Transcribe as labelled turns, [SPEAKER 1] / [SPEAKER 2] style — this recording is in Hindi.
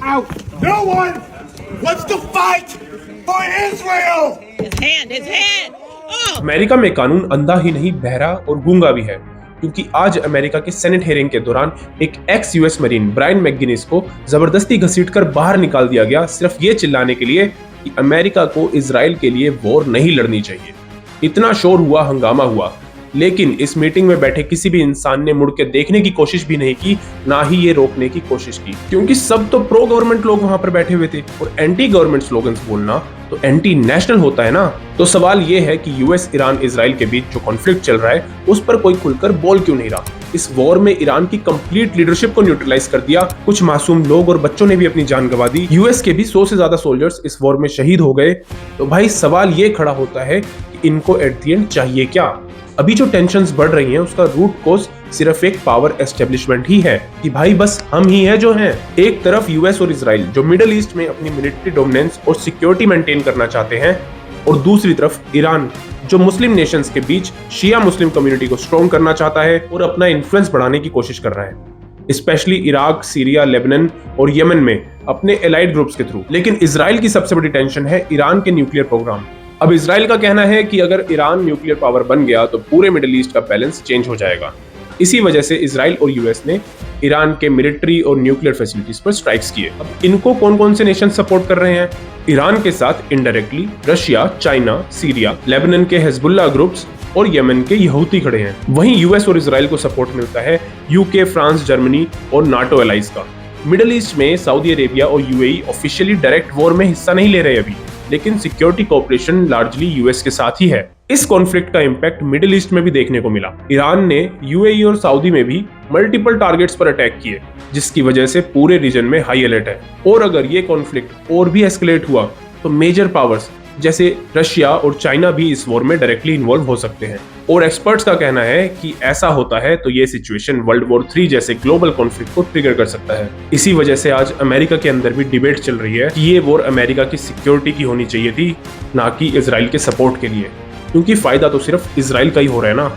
[SPEAKER 1] out. No one wants to fight for Israel.
[SPEAKER 2] His hand. Oh.
[SPEAKER 3] America में कानून अंधा ही नहीं बहरा और गूंगा भी है, क्योंकि आज अमेरिका के सेनेट हेयरिंग के दौरान एक ex US marine Brian McGinnis को जबरदस्ती घसीटकर बाहर निकाल दिया गया, सिर्फ ये चिल्लाने के लिए कि अमेरिका को इजराइल के लिए वॉर नहीं लड़नी चाहिए। इतना शोर हुआ, हंगामा हुआ, लेकिन इस मीटिंग में बैठे किसी भी इंसान ने मुड़ के देखने की कोशिश भी नहीं की, ना ही ये रोकने की कोशिश की, क्योंकि सब तो प्रो गवर्नमेंट लोग वहां पर बैठे हुए थे और एंटी गवर्नमेंट स्लोगन्स बोलना तो एंटी नेशनल होता है ना। तो सवाल ये है कि यूएस, ईरान, इजराइल के बीच जो कॉन्फ्लिक्ट चल रहा है उस पर कोई खुलकर बोल क्यों नहीं रहा। इस वॉर में ईरान की कंप्लीट लीडरशिप को न्यूट्रलाइज कर दिया, कुछ मासूम लोग और बच्चों ने भी अपनी जान गंवा दी, यूएस के भी 100 से ज्यादा सोल्जर्स इस वॉर में शहीद हो गए। तो भाई सवाल ये खड़ा होता है कि इनको एट द एंड चाहिए क्या। अभी जो टेंशन्स बढ़ रही हैं उसका रूट कोज सिर्फ एक पावर एस्टेब्लिशमेंट ही है कि भाई बस हम ही हैं जो हैं। एक तरफ यूएस और इजराइल जो मिडिल ईस्ट में अपनी मिलिट्री डोमिनेंस और सिक्योरिटी मेंटेन करना चाहते हैं, और दूसरी तरफ ईरान जो मुस्लिम नेशंस के बीच शिया मुस्लिम कम्युनिटी को स्ट्रॉन्ग करना चाहता है और अपना इन्फ्लुएंस बढ़ाने की कोशिश कर रहा है, स्पेशली इराक, सीरिया, लेबनान और यमन में अपने एलाइड ग्रुप्स के थ्रू। लेकिन इजराइल की सबसे बड़ी टेंशन है ईरान के न्यूक्लियर प्रोग्राम। अब इजराइल का कहना है कि अगर ईरान न्यूक्लियर पावर बन गया तो पूरे मिडिल ईस्ट का बैलेंस चेंज हो जाएगा। इसी वजह से इजराइल और यूएस ने ईरान के मिलिट्री और न्यूक्लियर फैसिलिटीज पर स्ट्राइक्स किए। अब इनको कौन कौन से नेशन सपोर्ट कर रहे हैं? ईरान के साथ indirectly Russia, China, Syria, Lebanon के हिजबुल्लाह ग्रुप्स और यमन के यहूदी खड़े हैं। वहीं यूएस और इजराइल को सपोर्ट मिलता है यूके, फ्रांस, जर्मनी और नाटो एलाइज का। मिडिल ईस्ट में सऊदी अरेबिया और यूएई ऑफिशियली डायरेक्ट वॉर में हिस्सा नहीं ले रहे अभी, लेकिन सिक्योरिटी कोऑपरेशन लार्जली यूएस के साथ ही है। इस कॉन्फ्लिक्ट का इंपैक्ट मिडिल ईस्ट में भी देखने को मिला। ईरान ने यूएई और सऊदी में भी मल्टीपल टारगेट्स पर अटैक किए, जिसकी वजह से पूरे रीजन में हाई अलर्ट है। और अगर ये कॉन्फ्लिक्ट और भी एस्केलेट हुआ तो मेजर पावर्स जैसे रशिया और चाइना भी इस वॉर में डायरेक्टली इन्वॉल्व हो सकते हैं। और एक्सपर्ट्स का कहना है कि ऐसा होता है तो ये सिचुएशन वर्ल्ड वॉर 3 जैसे ग्लोबल कॉन्फ्लिक्ट को ट्रिगर कर सकता है। इसी वजह से आज अमेरिका के अंदर भी डिबेट चल रही है कि ये वॉर अमेरिका की सिक्योरिटी की होनी चाहिए थी, ना कि इजराइल के सपोर्ट के लिए, क्योंकि फायदा तो सिर्फ इजराइल का ही हो रहा है ना।